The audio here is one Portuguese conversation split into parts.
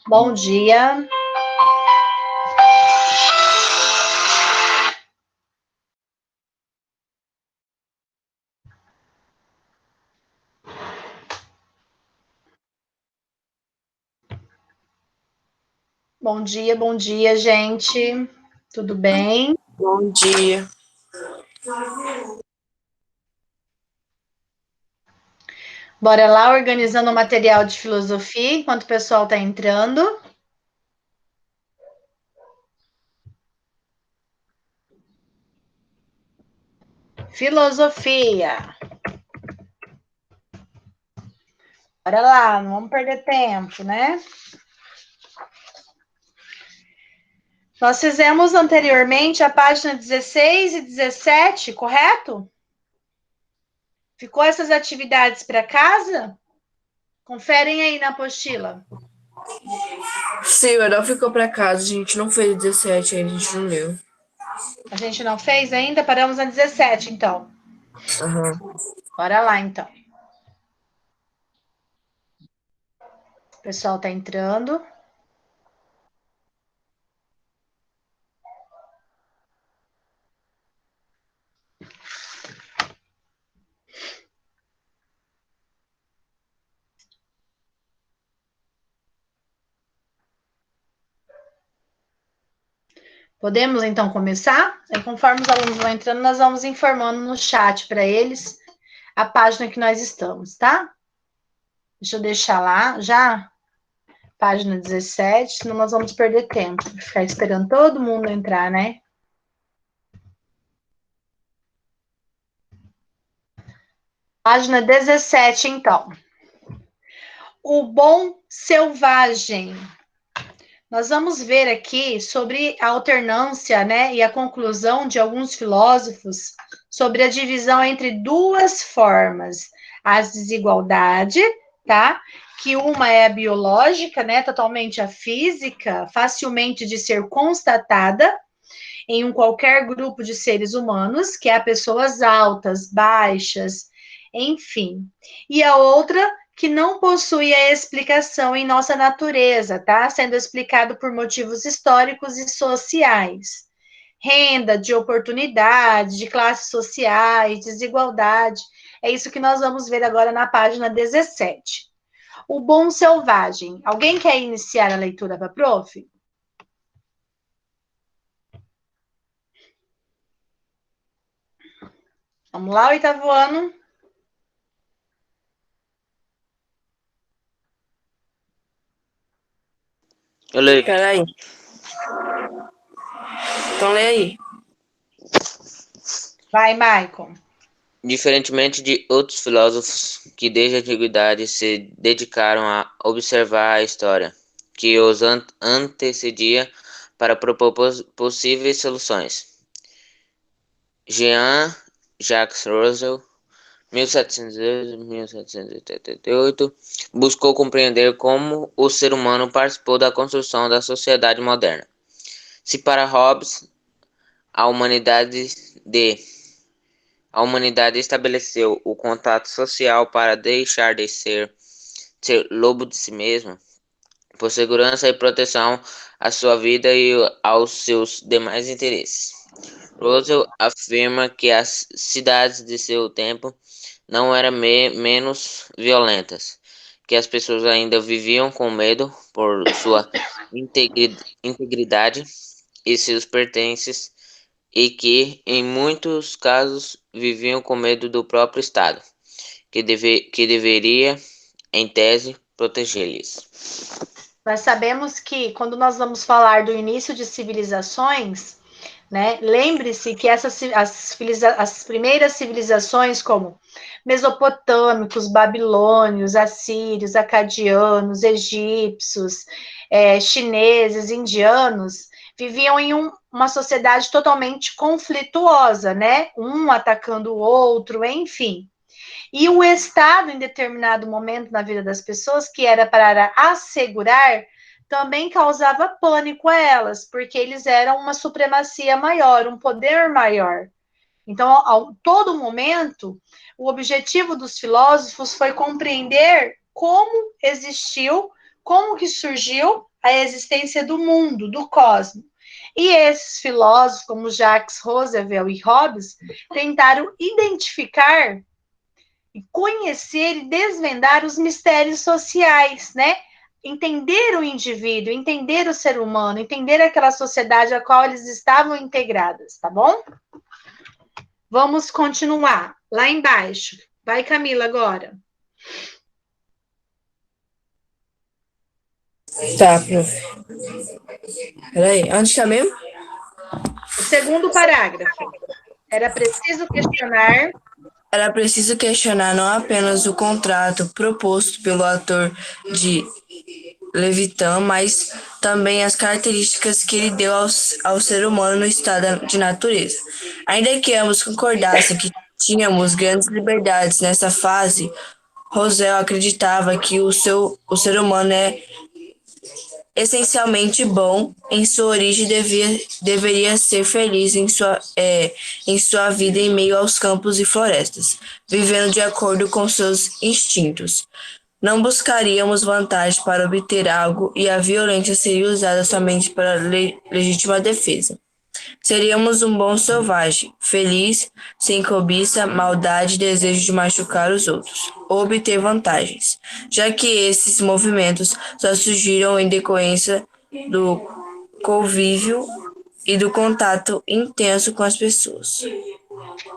Bom dia. Bom dia, gente. Tudo bem? Bom dia. Bora lá, organizando o material de filosofia, enquanto o pessoal está entrando. Filosofia. Bora lá, não vamos perder tempo, né? Nós fizemos anteriormente a página 16 e 17, correto? Ficou essas atividades para casa? Conferem aí na apostila. Sim, mas não ficou pra casa, a gente não fez 17 ainda, a gente não leu. A gente não fez ainda? Paramos na 17, então. Aham. Bora lá, então. O pessoal está entrando. Podemos, então, começar? E conforme os alunos vão entrando, nós vamos informando no chat para eles a página que nós estamos, tá? Deixa eu deixar lá já, página 17, senão nós vamos perder tempo. Ficar esperando todo mundo entrar, né? Página 17, então. O bom selvagem. Nós vamos ver aqui sobre a alternância, né, e a conclusão de alguns filósofos sobre a divisão entre duas formas, a desigualdade, tá? Que uma é a biológica, né, totalmente a física, facilmente de ser constatada em um qualquer grupo de seres humanos, que é pessoas altas, baixas, enfim. E a outra que não possui a explicação em nossa natureza, tá? Sendo explicado por motivos históricos e sociais. Renda, de oportunidade, de classes sociais, desigualdade. É isso que nós vamos ver agora na página 17. O bom selvagem. Alguém quer iniciar a leitura para a prof? Vamos lá, oitavo ano. Eu leio. Peraí. Então lê aí. Vai, Maicon. Diferentemente de outros filósofos que desde a antiguidade se dedicaram a observar a história que os antecedia para propor possíveis soluções. Jean-Jacques Rousseau, 1788, buscou compreender como o ser humano participou da construção da sociedade moderna. Se para Hobbes a humanidade estabeleceu o contato social para deixar de ser lobo de si mesma, por segurança e proteção à sua vida e aos seus demais interesses. Russell afirma que as cidades de seu tempo não eram menos violentas, que as pessoas ainda viviam com medo por sua integridade e seus pertences, e que, em muitos casos, viviam com medo do próprio Estado, que deveria, em tese, protegê-los. Nós sabemos que, quando nós vamos falar do início de civilizações, né, lembre-se que as primeiras civilizações, como mesopotâmicos, babilônios, assírios, acadianos, egípcios, chineses, indianos, viviam em uma sociedade totalmente conflituosa, né? Um atacando o outro, enfim. E o Estado, em determinado momento na vida das pessoas, que era para assegurar também causava pânico a elas, porque eles eram uma supremacia maior, um poder maior. Então, a todo momento, o objetivo dos filósofos foi compreender como existiu, como que surgiu a existência do mundo, do cosmos. E esses filósofos, como Jacques Roosevelt e Hobbes, tentaram identificar, conhecer e desvendar os mistérios sociais, né? Entender o indivíduo, entender o ser humano, entender aquela sociedade a qual eles estavam integradas, tá bom? Vamos continuar. Lá embaixo. Vai, Camila, agora. Tá, prof. Peraí, onde tá mesmo? O segundo parágrafo. Era preciso questionar. Era preciso questionar não apenas o contrato proposto pelo ator de Leviatã, mas também as características que ele deu ao ser humano no estado de natureza. Ainda que ambos concordassem que tínhamos grandes liberdades nessa fase, Rosell acreditava que o ser humano é essencialmente bom em sua origem deveria ser feliz em sua vida em meio aos campos e florestas, vivendo de acordo com seus instintos. Não buscaríamos vantagem para obter algo e a violência seria usada somente para legítima defesa. Seríamos um bom selvagem, feliz, sem cobiça, maldade e desejo de machucar os outros, ou obter vantagens, já que esses movimentos só surgiram em decorrência do convívio e do contato intenso com as pessoas.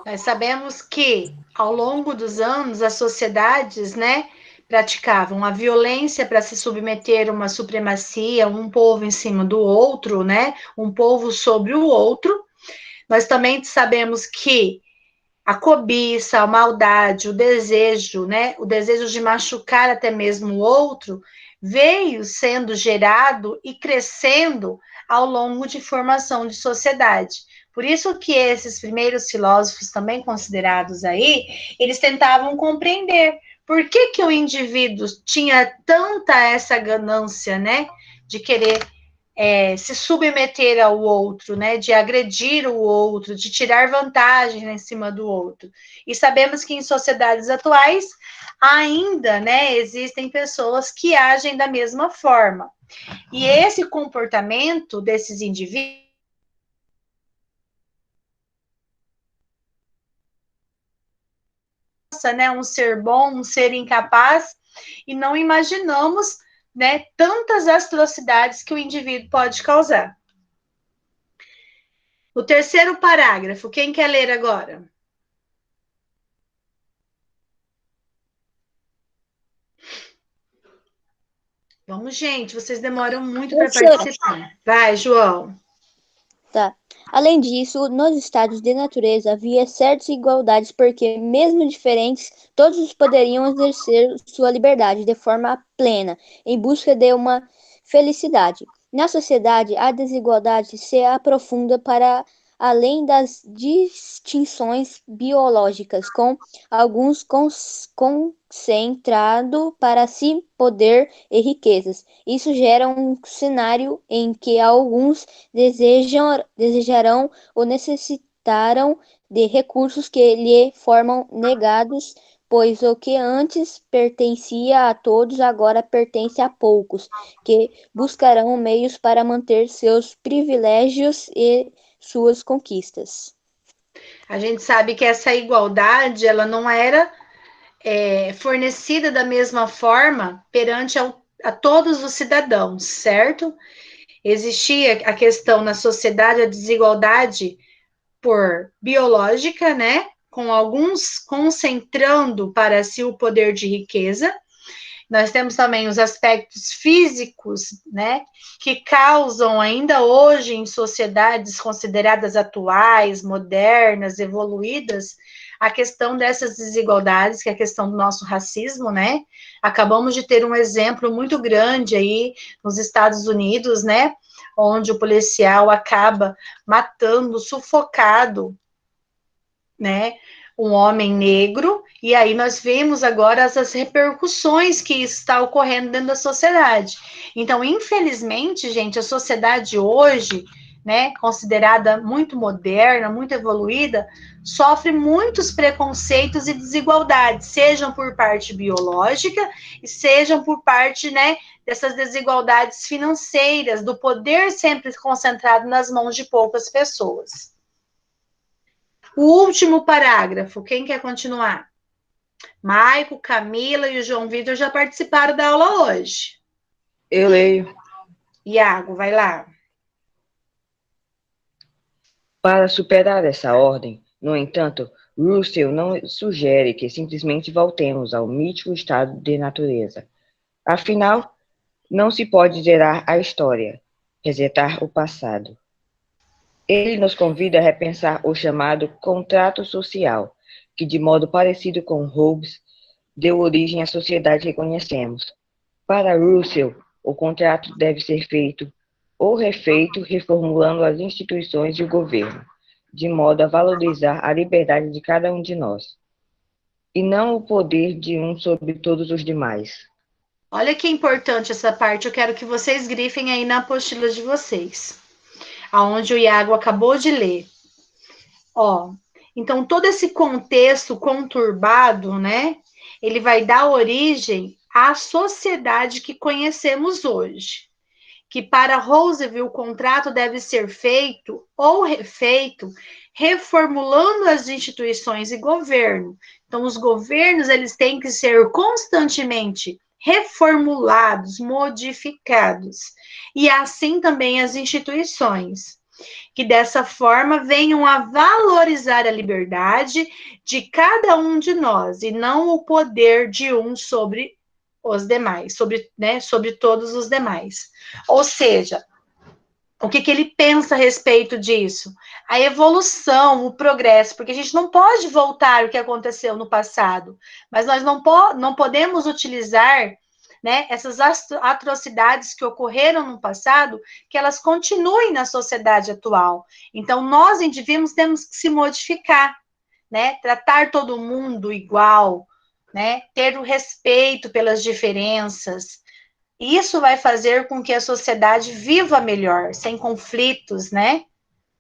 Nós sabemos que, ao longo dos anos, as sociedades, né, praticavam a violência para se submeter a uma supremacia, um povo em cima do outro, né, um povo sobre o outro. Nós também sabemos que a cobiça, a maldade, o desejo, né, o desejo de machucar até mesmo o outro, veio sendo gerado e crescendo ao longo de formação de sociedade. Por isso que esses primeiros filósofos, também considerados aí, eles tentavam compreender por que o indivíduo tinha tanta essa ganância, né, de querer se submeter ao outro, né, de agredir o outro, de tirar vantagem em cima do outro. E sabemos que em sociedades atuais ainda, né, existem pessoas que agem da mesma forma. E esse comportamento desses indivíduos, né, um ser bom, um ser incapaz, e não imaginamos, né, tantas atrocidades que o indivíduo pode causar. O terceiro parágrafo, quem quer ler agora? Vamos, gente, vocês demoram muito para participar. Vai, João. Tá. Além disso, nos estados de natureza havia certas igualdades porque, mesmo diferentes, todos poderiam exercer sua liberdade de forma plena, em busca de uma felicidade. Na sociedade, a desigualdade se aprofunda para além das distinções biológicas, com alguns concentrado para si poder e riquezas. Isso gera um cenário em que alguns desejarão ou necessitarão de recursos que lhe foram negados, pois o que antes pertencia a todos agora pertence a poucos, que buscarão meios para manter seus privilégios e suas conquistas. A gente sabe que essa igualdade, ela não era fornecida da mesma forma perante a todos os cidadãos, certo? Existia a questão na sociedade, a desigualdade por biológica, né? Com alguns concentrando para si o poder de riqueza. Nós temos também os aspectos físicos, né? Que causam ainda hoje em sociedades consideradas atuais, modernas, evoluídas, a questão dessas desigualdades, que é a questão do nosso racismo, né? Acabamos de ter um exemplo muito grande aí nos Estados Unidos, né? Onde o policial acaba matando, sufocado, né? um homem negro, e aí nós vemos agora as repercussões que isso está ocorrendo dentro da sociedade. Então, infelizmente, gente, a sociedade hoje, né, considerada muito moderna, muito evoluída, sofre muitos preconceitos e desigualdades, sejam por parte biológica e sejam por parte, né, dessas desigualdades financeiras, do poder sempre concentrado nas mãos de poucas pessoas. O último parágrafo, quem quer continuar? Maico, Camila e o João Vitor já participaram da aula hoje. Eu leio. Iago, vai lá. Para superar essa ordem, no entanto, Russell não sugere que simplesmente voltemos ao mítico estado de natureza. Afinal, não se pode zerar a história, resetar o passado. Ele nos convida a repensar o chamado contrato social, que, de modo parecido com Hobbes, deu origem à sociedade que conhecemos. Para Russell, o contrato deve ser feito ou refeito, reformulando as instituições e o governo, de modo a valorizar a liberdade de cada um de nós, e não o poder de um sobre todos os demais. Olha que importante essa parte, eu quero que vocês grifem aí na apostila de vocês, aonde o Iago acabou de ler. Ó, então todo esse contexto conturbado, né, ele vai dar origem à sociedade que conhecemos hoje. Que para Roosevelt o contrato deve ser feito ou refeito, reformulando as instituições e governo. Então, os governos eles têm que ser constantemente reformulados, modificados. E assim também as instituições. Que dessa forma venham a valorizar a liberdade de cada um de nós e não o poder de um sobre os demais, sobre todos os demais. Ou seja, o que ele pensa a respeito disso? A evolução, o progresso, porque a gente não pode voltar o que aconteceu no passado, mas nós não podemos utilizar, né, essas atrocidades que ocorreram no passado, que elas continuem na sociedade atual. Então, nós, indivíduos, temos que se modificar, né, tratar todo mundo igual, né, ter o respeito pelas diferenças. Isso vai fazer com que a sociedade viva melhor, sem conflitos, né?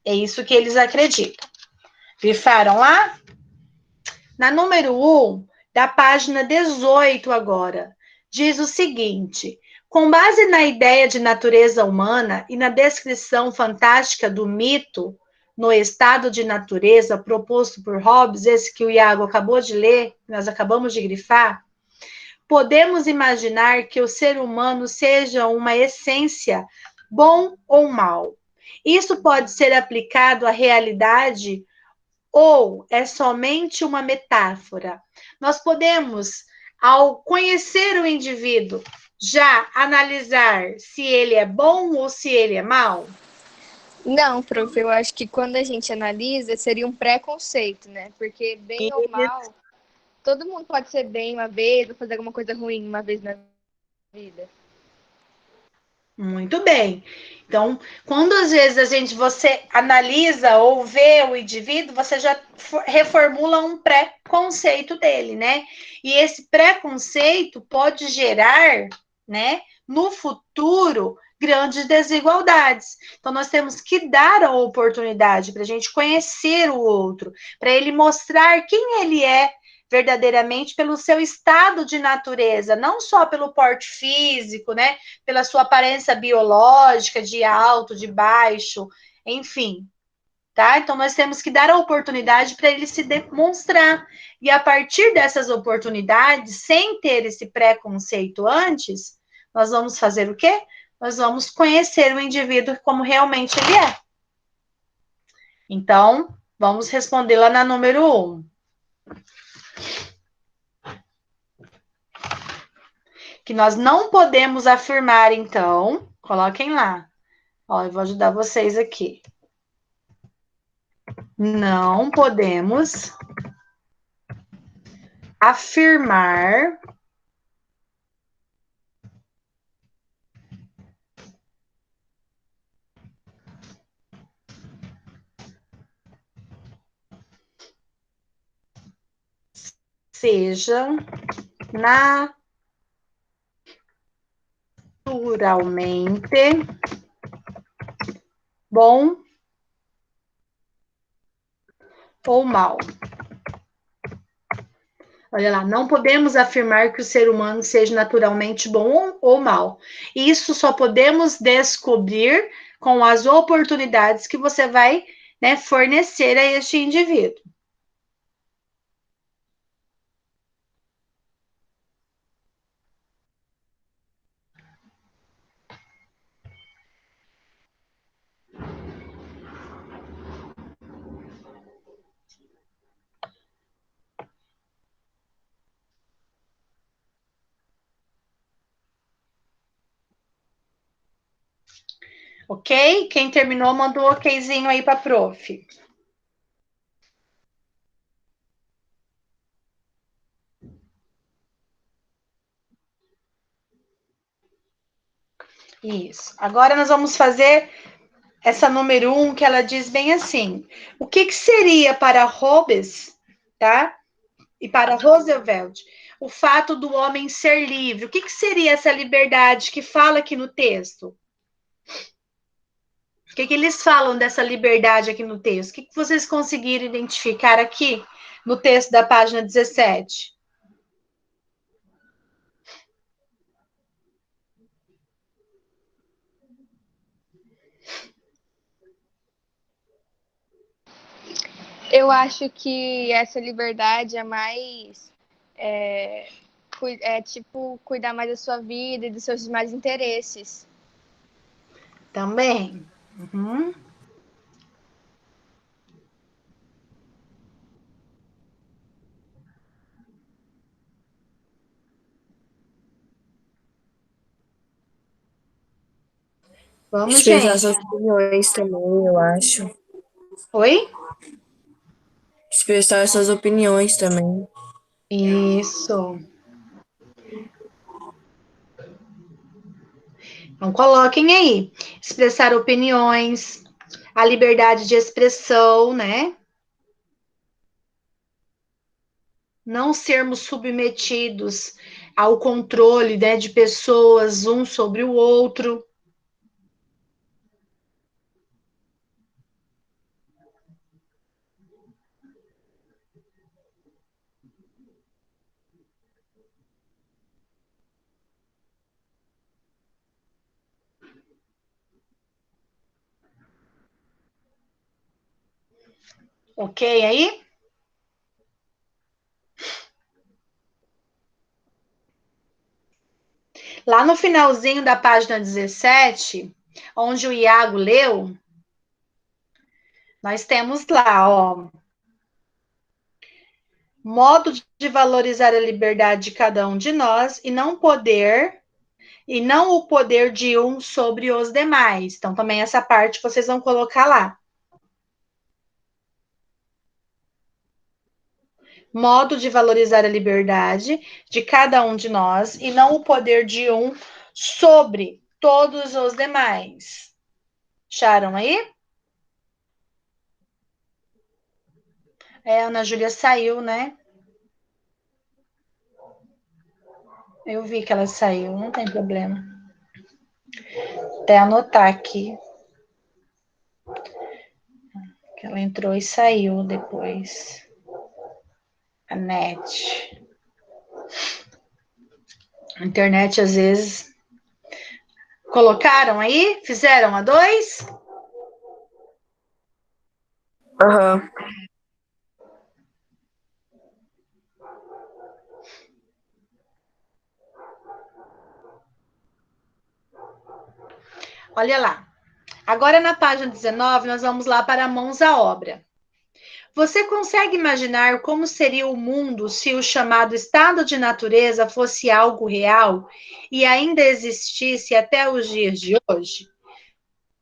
É isso que eles acreditam. Grifaram lá? Na número 1, da página 18 agora, diz o seguinte: com base na ideia de natureza humana e na descrição fantástica do mito no estado de natureza proposto por Hobbes, esse que o Iago acabou de ler, nós acabamos de grifar, podemos imaginar que o ser humano seja uma essência, bom ou mal. Isso pode ser aplicado à realidade ou é somente uma metáfora? Nós podemos, ao conhecer o indivíduo, já analisar se ele é bom ou se ele é mau? Não, prof, eu acho que quando a gente analisa, seria um preconceito, né? Porque bem ou mal, todo mundo pode ser bem uma vez ou fazer alguma coisa ruim uma vez na vida. Muito bem. Então, quando às vezes você analisa ou vê o indivíduo, você já reformula um preconceito dele, né? E esse preconceito pode gerar, né, no futuro, grandes desigualdades. Então, nós temos que dar a oportunidade para a gente conhecer o outro, para ele mostrar quem ele é verdadeiramente pelo seu estado de natureza, não só pelo porte físico, né? Pela sua aparência biológica, de alto, de baixo, enfim, tá? Então nós temos que dar a oportunidade para ele se demonstrar. E a partir dessas oportunidades, sem ter esse preconceito antes, nós vamos fazer o quê? Nós vamos conhecer o indivíduo como realmente ele é. Então, vamos responder lá na número 1. Que nós não podemos afirmar, então, coloquem lá. Ó, eu vou ajudar vocês aqui. Não podemos afirmar seja naturalmente bom ou mal. Olha lá, não podemos afirmar que o ser humano seja naturalmente bom ou mal. Isso só podemos descobrir com as oportunidades que você vai, né, fornecer a este indivíduo. Ok? Quem terminou, mandou um okzinho aí para a prof. Isso. Agora nós vamos fazer essa número 1, que ela diz bem assim: o que seria para Hobbes, tá? E para Roosevelt, o fato do homem ser livre? O que seria essa liberdade que fala aqui no texto? O que eles falam dessa liberdade aqui no texto? O que vocês conseguiram identificar aqui no texto da página 17? Eu acho que essa liberdade é mais tipo cuidar mais da sua vida e dos seus demais interesses. Também. Uhum. Vamos, Expressar gente. suas opiniões também, eu acho. Oi? Expressar suas opiniões também. Isso. Então, coloquem aí. Expressar opiniões, a liberdade de expressão, né? Não sermos submetidos ao controle, né, de pessoas um sobre o outro. Ok aí? Lá no finalzinho da página 17, onde o Iago leu, nós temos lá, ó, modo de valorizar a liberdade de cada um de nós e não o poder de um sobre os demais. Então, também essa parte vocês vão colocar lá. Modo de valorizar a liberdade de cada um de nós e não o poder de um sobre todos os demais. Acharam aí? É, a Ana Júlia saiu, né? Eu vi que ela saiu, não tem problema. Até anotar aqui. Que ela entrou e saiu depois. A net. A internet, às vezes. Colocaram aí? Fizeram a 2? Aham. Olha lá. Agora, na página 19, nós vamos lá para mãos à obra. Você consegue imaginar como seria o mundo se o chamado estado de natureza fosse algo real e ainda existisse até os dias de hoje?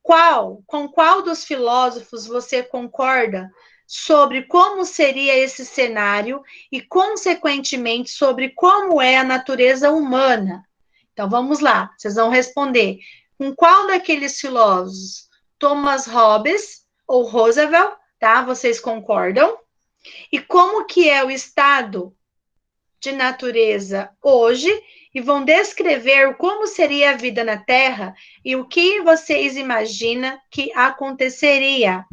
Com qual dos filósofos você concorda sobre como seria esse cenário e, consequentemente, sobre como é a natureza humana? Então, vamos lá, vocês vão responder. Com qual daqueles filósofos? Thomas Hobbes ou Roosevelt, tá? Vocês concordam? E como que é o estado de natureza hoje e vão descrever como seria a vida na Terra e o que vocês imaginam que aconteceria.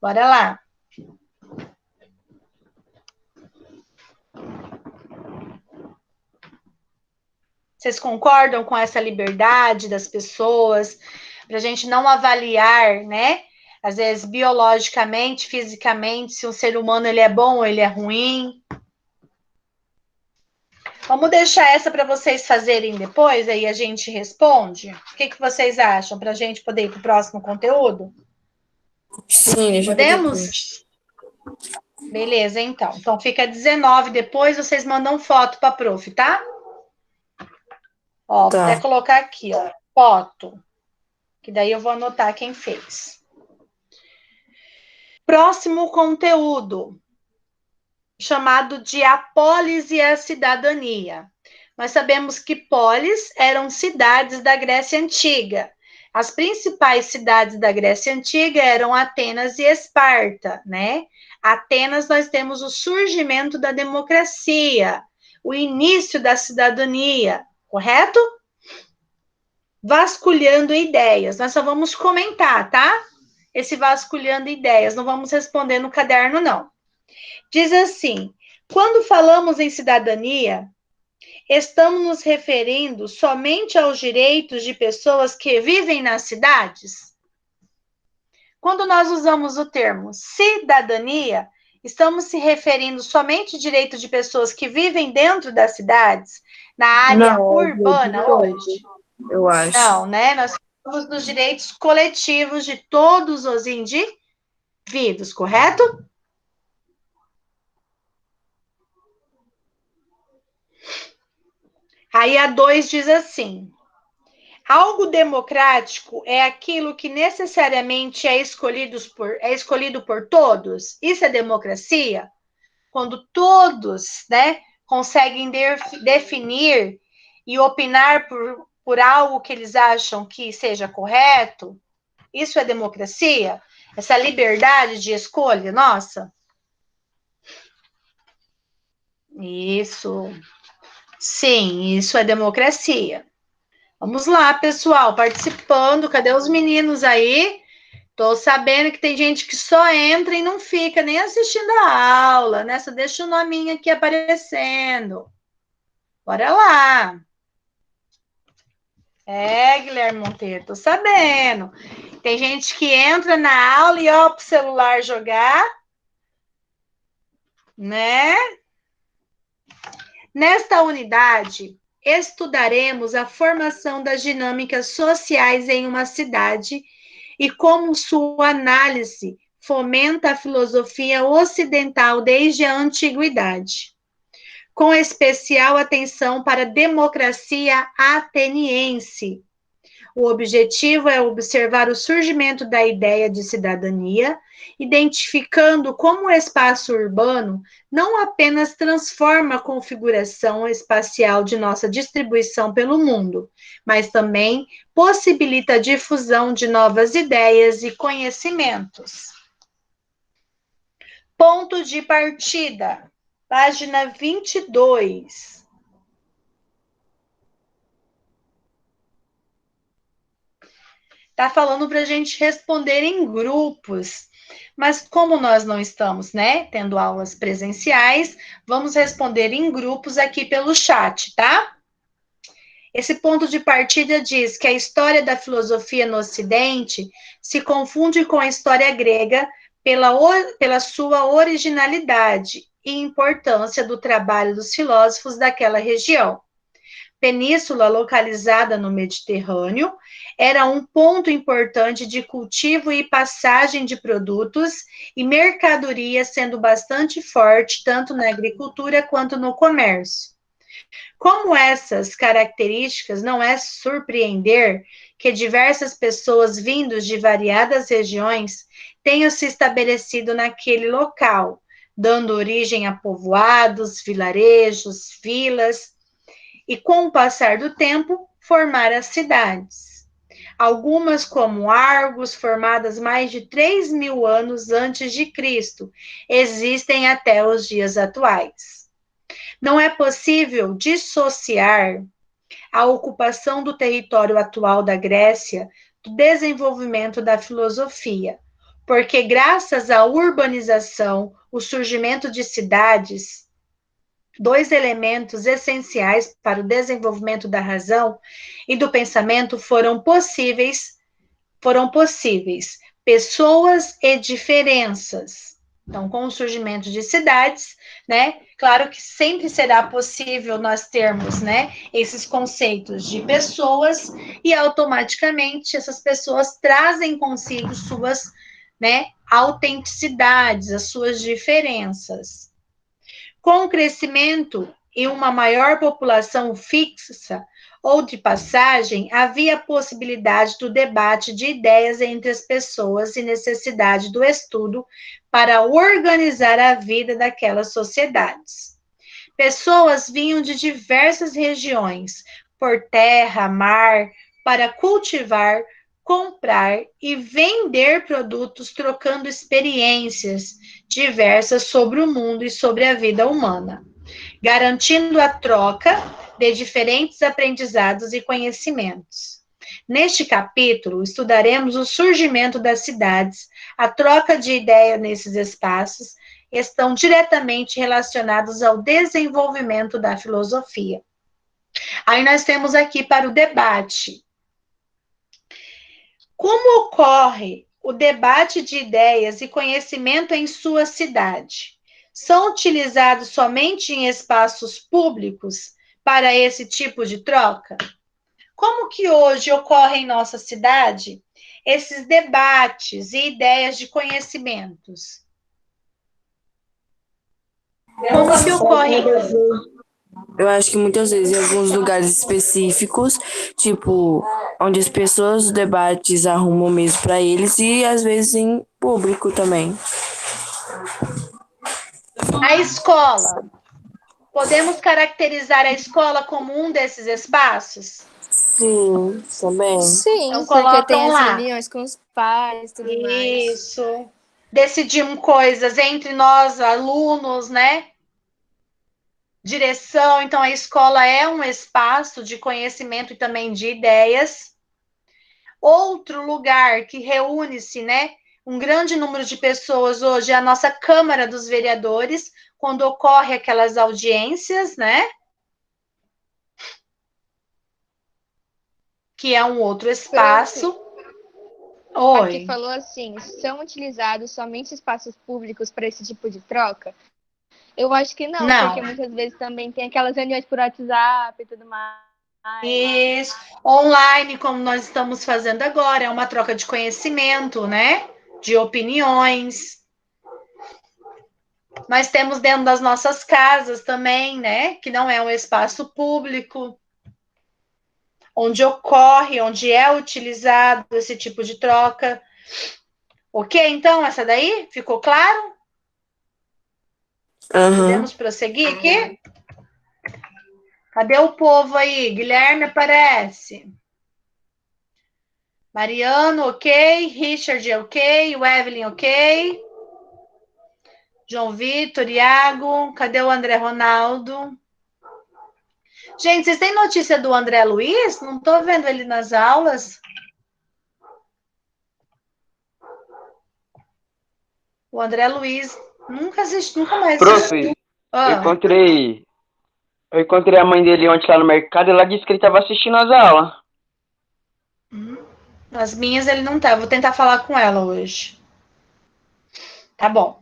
Bora lá. Vocês concordam com essa liberdade das pessoas, para a gente não avaliar, né? Às vezes, biologicamente, fisicamente, se um ser humano ele é bom ou ele é ruim. Vamos deixar essa para vocês fazerem depois, aí a gente responde. O que vocês acham, para a gente poder ir para o próximo conteúdo? Sim, deixa eu Podemos? Beleza, então. Então, fica 19 depois, vocês mandam foto para a prof, tá? Ó, Tá. vou até colocar aqui, ó, foto. Que daí eu vou anotar quem fez. Próximo conteúdo, chamado de a polis e a cidadania. Nós sabemos que polis eram cidades da Grécia Antiga. As principais cidades da Grécia Antiga eram Atenas e Esparta, né? Atenas, nós temos o surgimento da democracia, o início da cidadania, correto? Vasculhando ideias. Nós só vamos comentar, tá? Esse vasculhando ideias, não vamos responder no caderno, não. Diz assim: quando falamos em cidadania, estamos nos referindo somente aos direitos de pessoas que vivem nas cidades? Quando nós usamos o termo cidadania, estamos se referindo somente ao direito de pessoas que vivem dentro das cidades, na área urbana hoje? Eu acho. Não, né? Nós falamos dos direitos coletivos de todos os indivíduos, correto? Aí a 2 diz assim: algo democrático é aquilo que necessariamente é escolhido por todos. Isso é democracia? Quando todos, né, conseguem definir e opinar por algo que eles acham que seja correto, isso é democracia? Essa liberdade de escolha, nossa? Isso. Sim, isso é democracia. Vamos lá, pessoal, participando. Cadê os meninos aí? Tô sabendo que tem gente que só entra e não fica nem assistindo a aula, né? Só deixa o nominho aqui aparecendo. Bora lá. Guilherme Monteiro, tô sabendo. Tem gente que entra na aula e ó pro celular jogar, né? Nesta unidade, estudaremos a formação das dinâmicas sociais em uma cidade e como sua análise fomenta a filosofia ocidental desde a antiguidade, com especial atenção para a democracia ateniense. O objetivo é observar o surgimento da ideia de cidadania, identificando como o espaço urbano não apenas transforma a configuração espacial de nossa distribuição pelo mundo, mas também possibilita a difusão de novas ideias e conhecimentos. Ponto de partida, página 22. Tá falando para a gente responder em grupos, mas como nós não estamos, né, tendo aulas presenciais, vamos responder em grupos aqui pelo chat, tá? Esse ponto de partida diz que a história da filosofia no Ocidente se confunde com a história grega pela sua originalidade e importância do trabalho dos filósofos daquela região. Península localizada no Mediterrâneo, era um ponto importante de cultivo e passagem de produtos e mercadoria, sendo bastante forte tanto na agricultura quanto no comércio. Como essas características, não é surpreender que diversas pessoas vindas de variadas regiões tenham se estabelecido naquele local, dando origem a povoados, vilarejos, vilas, e com o passar do tempo, formar as cidades. Algumas, como Argos, formadas mais de 3.000 anos antes de Cristo, existem até os dias atuais. Não é possível dissociar a ocupação do território atual da Grécia do desenvolvimento da filosofia, porque graças à urbanização, o surgimento de cidades, dois elementos essenciais para o desenvolvimento da razão e do pensamento foram possíveis, pessoas e diferenças. Então, com o surgimento de cidades, né, claro que sempre será possível nós termos, né, esses conceitos de pessoas e automaticamente essas pessoas trazem consigo suas, né, autenticidades, as suas diferenças. Com o crescimento e uma maior população fixa ou de passagem, havia a possibilidade do debate de ideias entre as pessoas e necessidade do estudo para organizar a vida daquelas sociedades. Pessoas vinham de diversas regiões, por terra, mar, para cultivar, comprar e vender produtos, trocando experiências diversas sobre o mundo e sobre a vida humana, garantindo a troca de diferentes aprendizados e conhecimentos. Neste capítulo, estudaremos o surgimento das cidades, a troca de ideias nesses espaços, estão diretamente relacionados ao desenvolvimento da filosofia. Aí nós temos aqui para o debate. Como ocorre o debate de ideias e conhecimento em sua cidade? São utilizados somente em espaços públicos para esse tipo de troca? Como que hoje ocorre em nossa cidade esses debates e ideias de conhecimentos? Como que ocorre? Eu acho que muitas vezes em alguns lugares específicos, tipo, onde as pessoas, os debates arrumam mesmo para eles e às vezes em público também. A escola. Podemos caracterizar a escola como um desses espaços? Sim, também. Sim, Então, porque tem colocam as lá. reuniões com os pais e tudo mais. Isso. Decidimos coisas entre nós, alunos, né? Direção. Então, a escola é um espaço de conhecimento e também de ideias. Outro lugar que reúne-se, né? Um grande número de pessoas hoje é a nossa Câmara dos Vereadores, quando ocorre aquelas audiências, né? Que é um outro espaço. Aqui Oi. falou assim, são utilizados somente espaços públicos para esse tipo de troca? Eu acho que não, Não. porque muitas vezes também tem aquelas reuniões por WhatsApp e tudo mais. Isso. Online, como nós estamos fazendo agora, é uma troca de conhecimento, né? De opiniões. Nós temos dentro das nossas casas também, né? Que não é um espaço público, onde ocorre, onde é utilizado esse tipo de troca. Ok, então, essa daí? Ficou claro? Podemos prosseguir aqui? Cadê o povo aí? Guilherme aparece. Mariano, ok. Richard, ok. O Evelyn, ok. João Vitor, Iago. Cadê o André Ronaldo? Gente, vocês têm notícia do André Luiz? Não estou vendo ele nas aulas. O André Luiz nunca assisti, nunca mais assisti. Eu encontrei a mãe dele ontem lá no mercado e ela disse que ele estava assistindo as aulas. Nas minhas ele não tá. Vou tentar falar com ela hoje. Tá bom.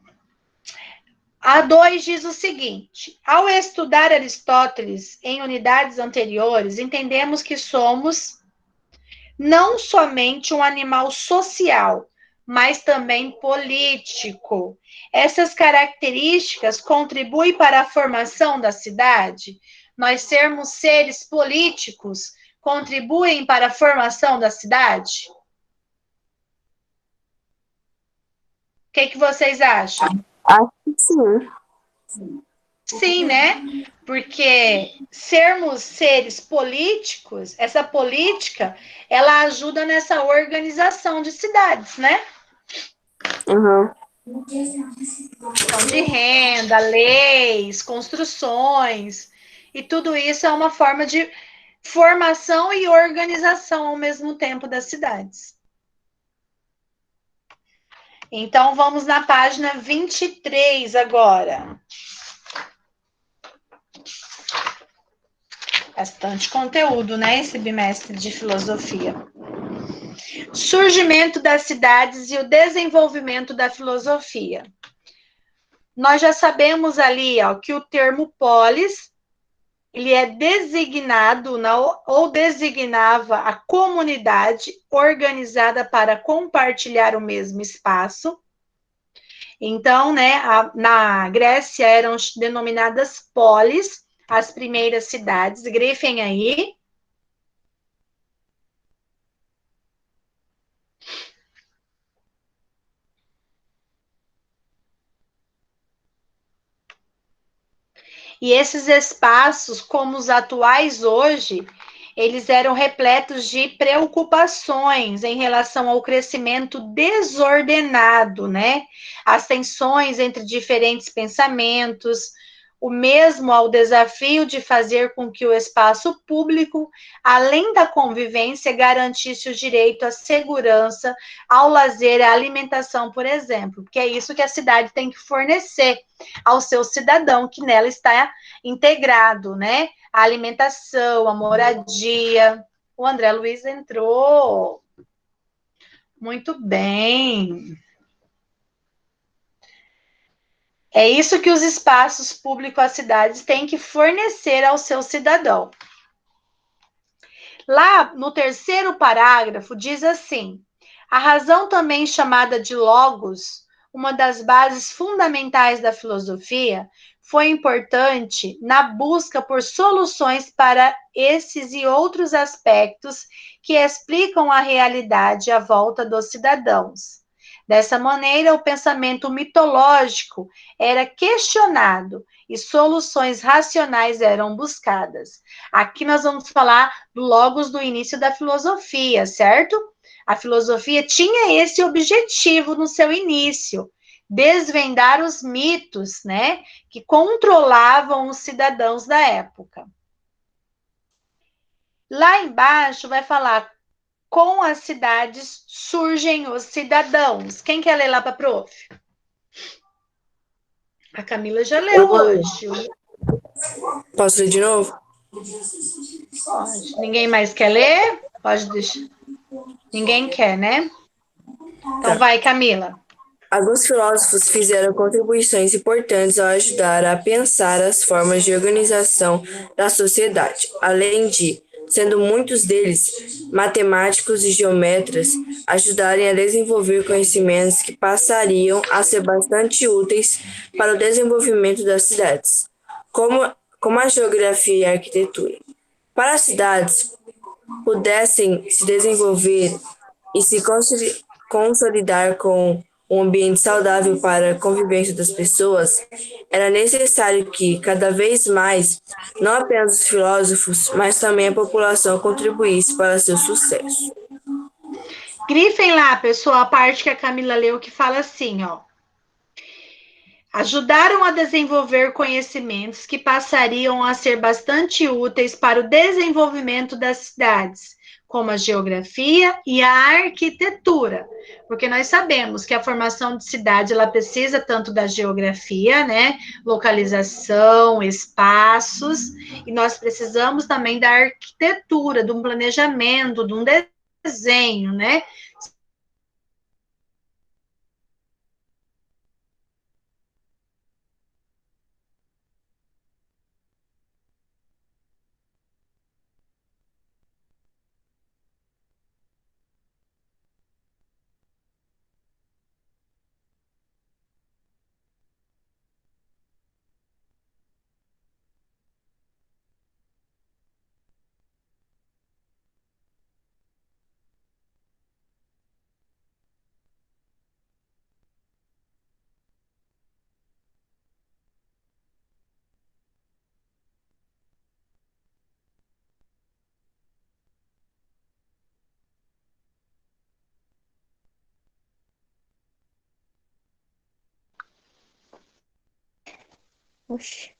A 2 diz o seguinte: ao estudar Aristóteles em unidades anteriores, entendemos que somos não somente um animal social, mas também político. Essas características contribuem para a formação da cidade? Nós sermos seres políticos contribuem para a formação da cidade? O que vocês acham? Acho que sim. Sim, né? Porque sermos seres políticos, essa política, ela ajuda nessa organização de cidades, né? Uhum. Então, de renda, leis, construções, e tudo isso é uma forma de formação e organização ao mesmo tempo das cidades. Então, vamos na página 23 agora. Bastante conteúdo, né? Esse bimestre de filosofia. Surgimento das cidades e o desenvolvimento da filosofia. Nós já sabemos ali, ó, que o termo polis, ele é designado ou designava a comunidade organizada para compartilhar o mesmo espaço. Então, né, na Grécia eram denominadas polis, as primeiras cidades. Grifem aí. E esses espaços, como os atuais hoje, eles eram repletos de preocupações em relação ao crescimento desordenado, né? As tensões entre diferentes pensamentos, o mesmo ao desafio de fazer com que o espaço público, além da convivência, garantisse o direito à segurança, ao lazer, à alimentação, por exemplo, porque é isso que a cidade tem que fornecer ao seu cidadão que nela está integrado, né? A alimentação, a moradia. O André Luiz entrou. Muito bem. É isso que os espaços públicos, as cidades, têm que fornecer ao seu cidadão. Lá no terceiro parágrafo, diz assim: a razão também chamada de logos, uma das bases fundamentais da filosofia, foi importante na busca por soluções para esses e outros aspectos que explicam a realidade à volta dos cidadãos. Dessa maneira, o pensamento mitológico era questionado e soluções racionais eram buscadas. Aqui nós vamos falar do logos do início da filosofia, certo? A filosofia tinha esse objetivo no seu início, desvendar os mitos, né, que controlavam os cidadãos da época. Lá embaixo vai falar: com as cidades surgem os cidadãos. Quem quer ler lá para a prof? A Camila já Eu leu vou ler. hoje. Posso ler de novo? Pode. Ninguém mais quer ler? Pode deixar. Ninguém quer, né? Então Tá. vai, Camila. Alguns filósofos fizeram contribuições importantes ao ajudar a pensar as formas de organização da sociedade, além de, sendo muitos deles matemáticos e geometras, ajudarem a desenvolver conhecimentos que passariam a ser bastante úteis para o desenvolvimento das cidades, como a geografia e a arquitetura. Para as cidades pudessem se desenvolver e se consolidar com um ambiente saudável para a convivência das pessoas, era necessário que, cada vez mais, não apenas os filósofos, mas também a população contribuísse para seu sucesso. Grifem lá, pessoal, a parte que a Camila leu que fala assim, ó. Ajudaram a desenvolver conhecimentos que passariam a ser bastante úteis para o desenvolvimento das cidades, como a geografia e a arquitetura, porque nós sabemos que a formação de cidade ela precisa tanto da geografia, né, localização, espaços, e nós precisamos também da arquitetura, de um planejamento, de um desenho, né? Oxi.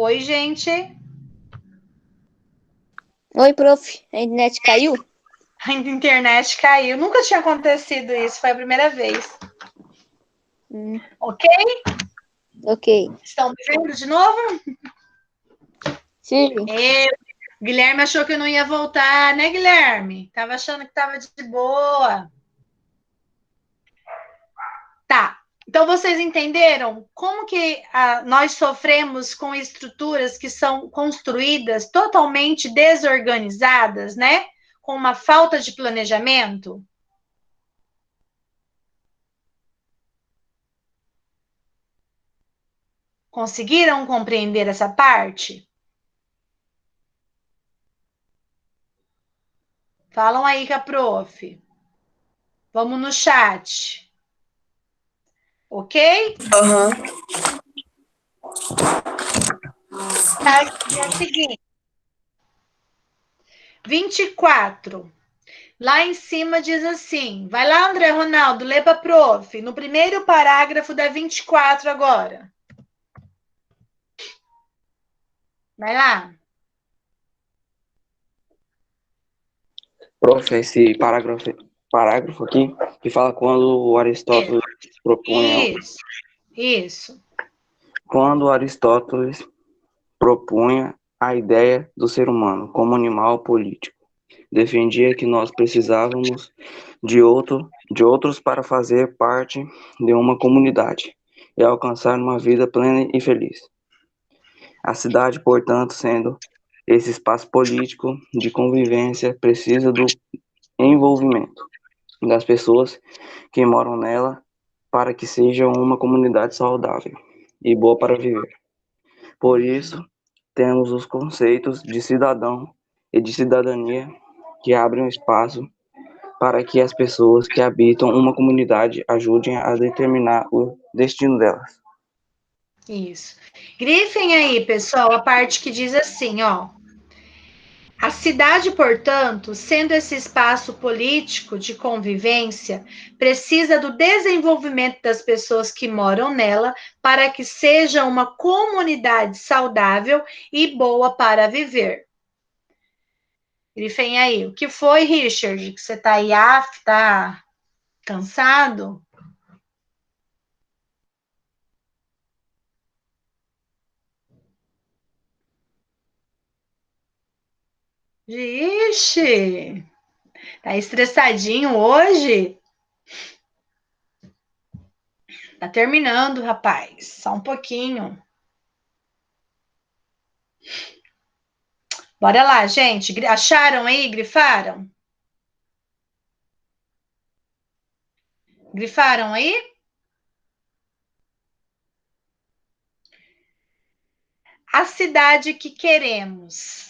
Oi, gente. Oi, prof. A internet caiu? A internet caiu. Nunca tinha acontecido isso, foi a primeira vez. Ok? Ok. Estão me vendo de novo? Sim. Guilherme achou que eu não ia voltar, né, Guilherme? Tava achando que tava de boa. Tá. Então, vocês entenderam como que nós sofremos com estruturas que são construídas totalmente desorganizadas, né? Com uma falta de planejamento? Conseguiram compreender essa parte? Falam aí com a prof. Vamos no chat. Ok? Aham. Tá, é o seguinte. 24. Lá em cima diz assim. Vai lá, André Ronaldo, lê para prof. No primeiro parágrafo da 24 agora. Vai lá. Prof, esse parágrafo aqui, que fala Isso. Isso. quando Aristóteles propunha a ideia do ser humano como animal político, defendia que nós precisávamos de outros para fazer parte de uma comunidade e alcançar uma vida plena e feliz. A cidade, portanto, sendo esse espaço político de convivência, precisa do envolvimento das pessoas que moram nela para que seja uma comunidade saudável e boa para viver. Por isso, temos os conceitos de cidadão e de cidadania que abrem um espaço para que as pessoas que habitam uma comunidade ajudem a determinar o destino delas. Isso. Grifem aí, pessoal, a parte que diz assim, ó. A cidade, portanto, sendo esse espaço político de convivência, precisa do desenvolvimento das pessoas que moram nela para que seja uma comunidade saudável e boa para viver. Grifem aí. O que foi, Richard? Que você tá aí, tá cansado? Ixi, tá estressadinho hoje? Tá terminando, rapaz. Só um pouquinho. Bora lá, gente. Acharam aí? Grifaram? Grifaram aí? A cidade que queremos.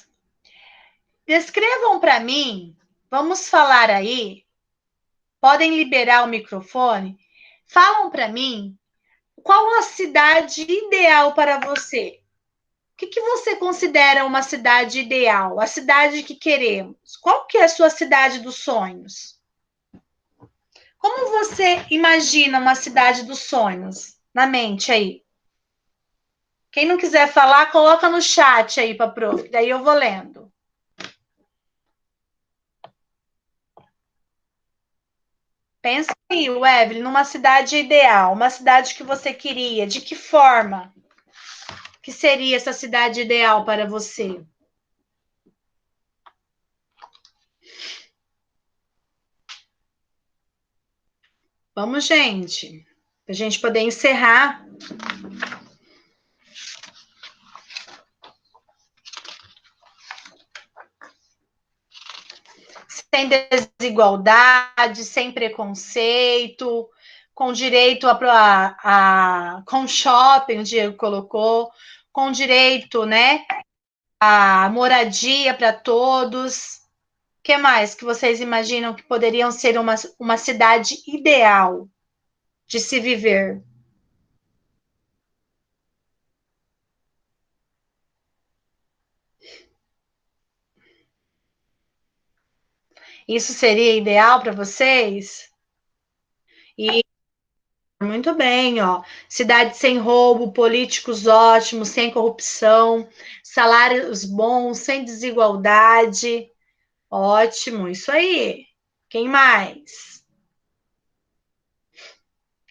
Descrevam para mim. Vamos falar aí. Podem liberar o microfone. Falam para mim qual a cidade ideal para você. que você considera uma cidade ideal? A cidade que queremos? Qual que é a sua cidade dos sonhos? Como você imagina uma cidade dos sonhos na mente aí? Quem não quiser falar, coloca no chat aí para prof, daí eu vou lendo. Pensa aí, Evelyn, numa cidade ideal, uma cidade que você queria, de que forma que seria essa cidade ideal para você? Vamos, gente, para a gente poder encerrar. Sem desigualdade, sem preconceito, com direito com shopping, o Diego colocou, com direito, né, a moradia para todos. O que mais que vocês imaginam que poderiam ser uma cidade ideal de se viver? Isso seria ideal para vocês? E muito bem, ó. Cidade sem roubo, políticos ótimos, sem corrupção, salários bons, sem desigualdade. Ótimo, isso aí. Quem mais?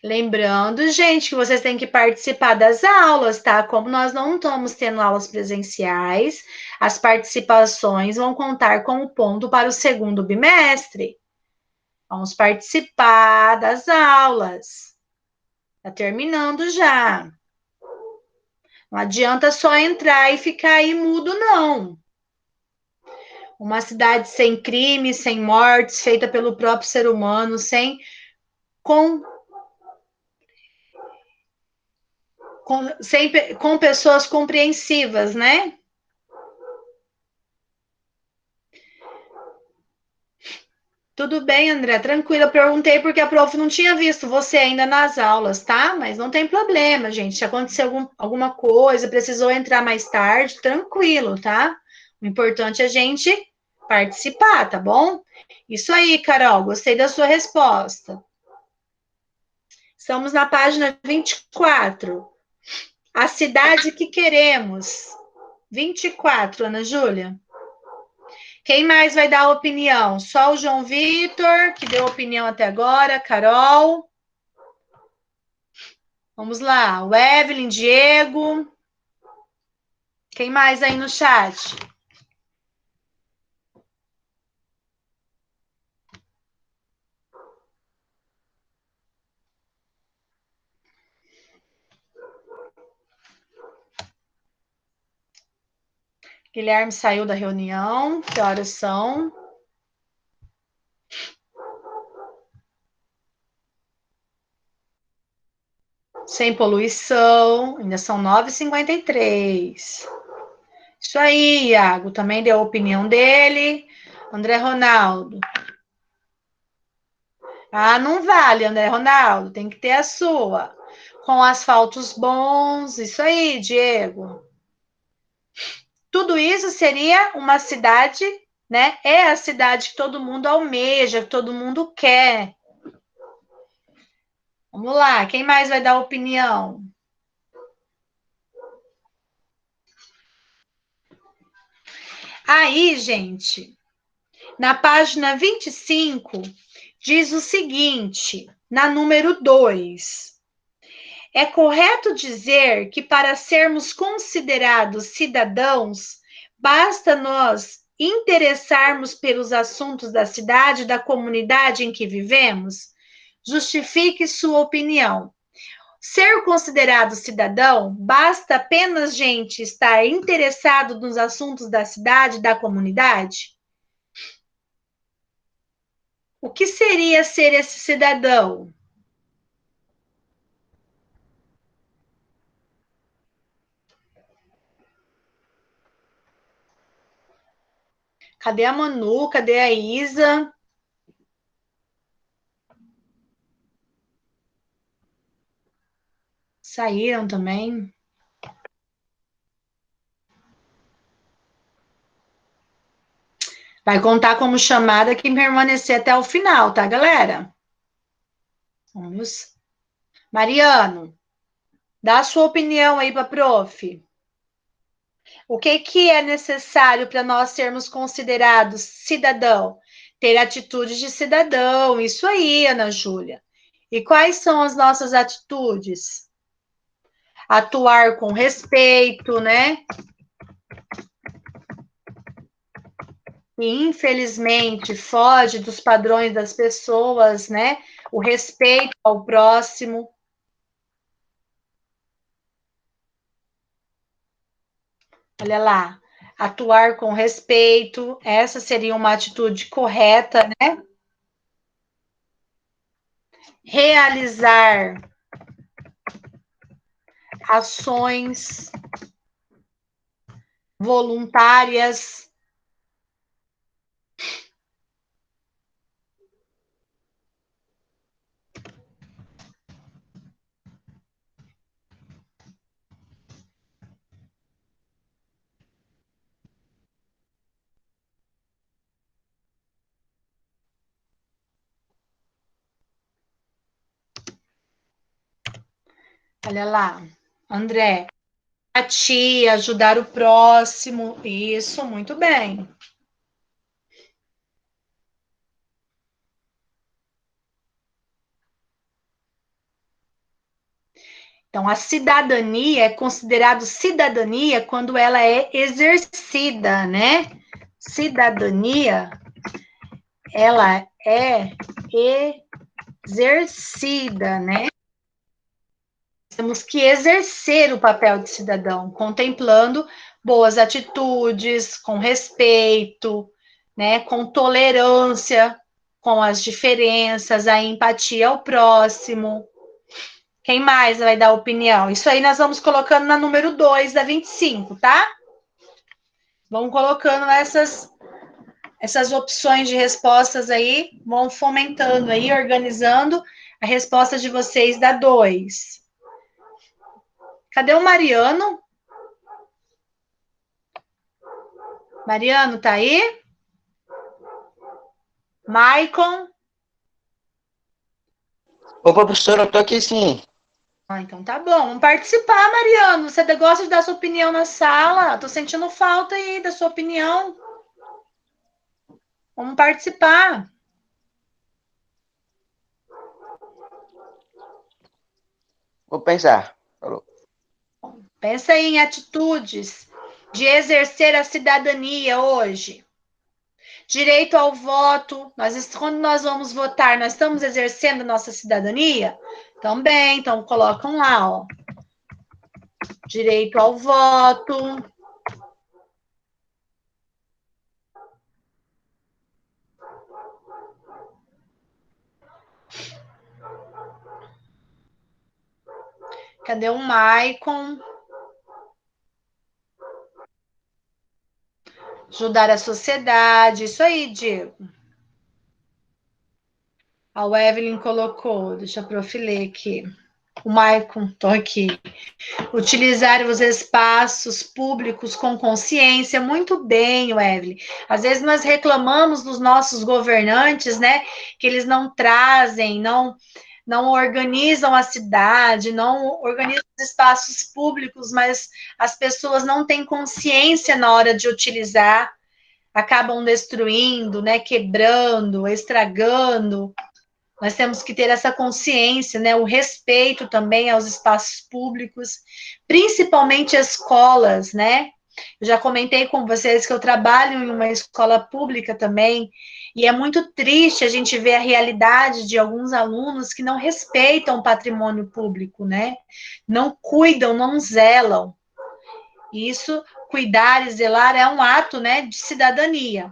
Lembrando, gente, que vocês têm que participar das aulas, tá? Como nós não estamos tendo aulas presenciais, as participações vão contar como ponto para o segundo bimestre. Vamos participar das aulas. Tá terminando já. Não adianta só entrar e ficar aí mudo, não. Uma cidade sem crime, sem mortes, feita pelo próprio ser humano, com, com pessoas compreensivas, né? Tudo bem, André, tranquilo. Eu perguntei porque a prof não tinha visto você ainda nas aulas, tá? Mas não tem problema, gente. Se acontecer alguma coisa, precisou entrar mais tarde, tranquilo, tá? O importante é a gente participar, tá bom? Isso aí, Carol, gostei da sua resposta. Estamos na página 24. A cidade que queremos. 24, Ana Júlia. Quem mais vai dar opinião? Só o João Vitor, que deu opinião até agora. Carol. Vamos lá. O Evelyn, Diego. Quem mais aí no chat? Guilherme saiu da reunião. Que horas são? Sem poluição. Ainda são 9h53. Isso aí, Iago. Também deu a opinião dele. André Ronaldo. Ah, não vale, André Ronaldo. Tem que ter a sua. Com asfaltos bons. Isso aí, Diego. Tudo isso seria uma cidade, né? É a cidade que todo mundo almeja, que todo mundo quer. Vamos lá, quem mais vai dar opinião? Aí, gente, na página 25, diz o seguinte, na número 2. É correto dizer que para sermos considerados cidadãos, basta nós interessarmos pelos assuntos da cidade, da comunidade em que vivemos? Justifique sua opinião. Ser considerado cidadão, basta apenas gente estar interessado nos assuntos da cidade, da comunidade? O que seria ser esse cidadão? Cadê a Manu? Cadê a Isa? Saíram também. Vai contar como chamada quem permanecer até o final, tá, galera? Vamos. Mariano, dá a sua opinião aí para prof. O que é necessário para nós sermos considerados cidadão? Ter atitudes de cidadão, isso aí, Ana Júlia. E quais são as nossas atitudes? Atuar com respeito, né? E, infelizmente, foge dos padrões das pessoas, né? O respeito ao próximo. Olha lá, atuar com respeito, essa seria uma atitude correta, né? Realizar ações voluntárias. Olha lá, André, a tia, ajudar o próximo, isso, muito bem. Então, a cidadania é considerado cidadania quando ela é exercida, né? Cidadania, ela é exercida, né? Temos que exercer o papel de cidadão, contemplando boas atitudes, com respeito, né? Com tolerância com as diferenças, a empatia ao próximo. Quem mais vai dar opinião? Isso aí nós vamos colocando na número 2 da 25, tá? Vamos colocando essas opções de respostas aí, vão fomentando aí, organizando a resposta de vocês da 2. Cadê o Mariano? Mariano, tá aí? Maicon? Ô, professora, eu tô aqui sim. Ah, então tá bom. Vamos participar, Mariano. Você gosta de dar sua opinião na sala? Tô sentindo falta aí da sua opinião. Vamos participar. Vou pensar. Falou. Pensa aí em atitudes de exercer a cidadania hoje. Direito ao voto. Quando nós vamos votar, nós estamos exercendo nossa cidadania? Também, então colocam lá, ó. Direito ao voto. Cadê o Maicon? Ajudar a sociedade. Isso aí, Diego. A Evelyn colocou. Deixa a prof ler aqui. O Maicon, tô aqui. Utilizar os espaços públicos com consciência. Muito bem, Evelyn. Às vezes nós reclamamos dos nossos governantes, né? Que eles não trazem, não organizam a cidade, não organizam os espaços públicos, mas as pessoas não têm consciência na hora de utilizar, acabam destruindo, né, quebrando, estragando. Nós temos que ter essa consciência, né, o respeito também aos espaços públicos, principalmente escolas, né? Eu já comentei com vocês que eu trabalho em uma escola pública também, e é muito triste a gente ver a realidade de alguns alunos que não respeitam o patrimônio público, né? Não cuidam, não zelam. Isso, cuidar e zelar é um ato, né, de cidadania.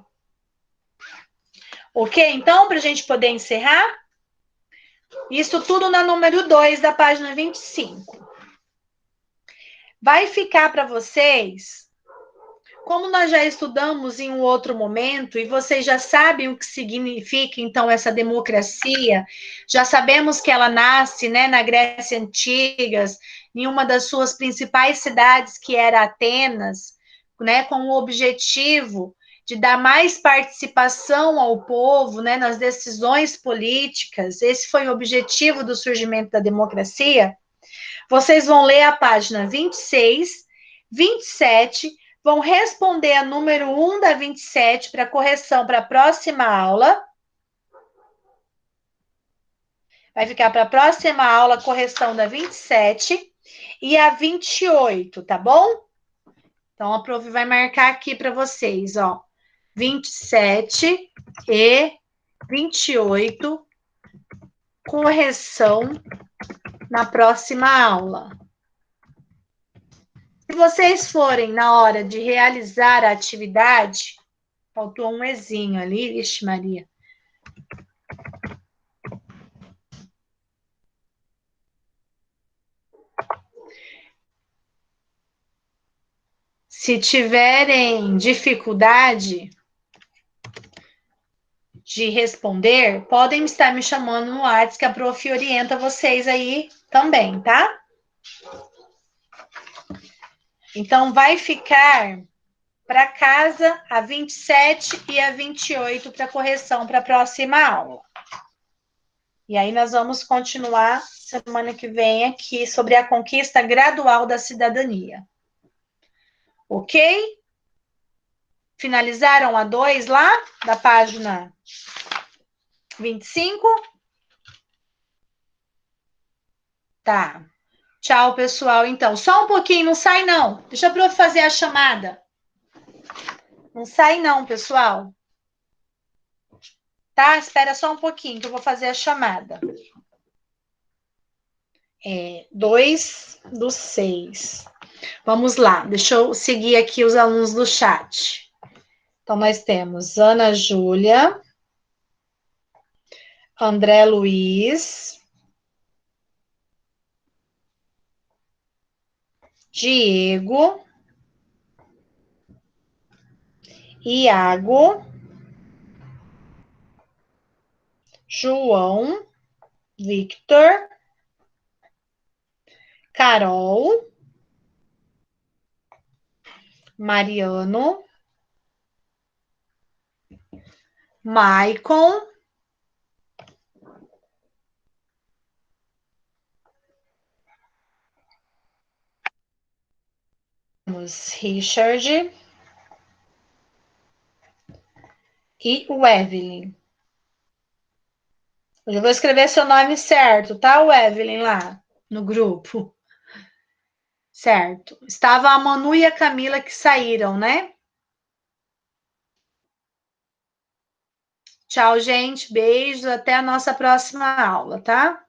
Ok? Então, para a gente poder encerrar, isso tudo na número 2 da página 25. Vai ficar para vocês, como nós já estudamos em um outro momento, e vocês já sabem o que significa, então, essa democracia, já sabemos que ela nasce, né, na Grécia Antiga, em uma das suas principais cidades, que era Atenas, né, com o objetivo de dar mais participação ao povo, né, nas decisões políticas, esse foi o objetivo do surgimento da democracia, vocês vão ler a página 26, 27, vão responder a número 1 da 27 para correção para a próxima aula. Vai ficar para a próxima aula a correção da 27 e a 28, tá bom? Então, a prof vai marcar aqui para vocês, ó. 27 e 28, correção na próxima aula. Se vocês forem na hora de realizar a atividade, faltou um ezinho ali, vixe Maria. Se tiverem dificuldade de responder, podem estar me chamando no WhatsApp, que a prof orienta vocês aí também, tá? Então, vai ficar para casa a 27 e a 28 para correção para a próxima aula. E aí nós vamos continuar semana que vem aqui sobre a conquista gradual da cidadania. Ok? Finalizaram a 2 lá, da página 25? Tá. Tchau, pessoal. Então, só um pouquinho, não sai não. Deixa a prof fazer a chamada. Não sai não, pessoal. Tá? Espera só um pouquinho que eu vou fazer a chamada. 2/6. Vamos lá, deixa eu seguir aqui os alunos do chat. Então, nós temos Ana Júlia, André Luiz, Diego, Iago, João, Victor, Carol, Mariano, Maicon, Richard e o Evelyn. Eu vou escrever seu nome certo, tá, o Evelyn, lá no grupo. Certo. Estava a Manu e a Camila que saíram, né? Tchau, gente. Beijos. Até a nossa próxima aula, tá?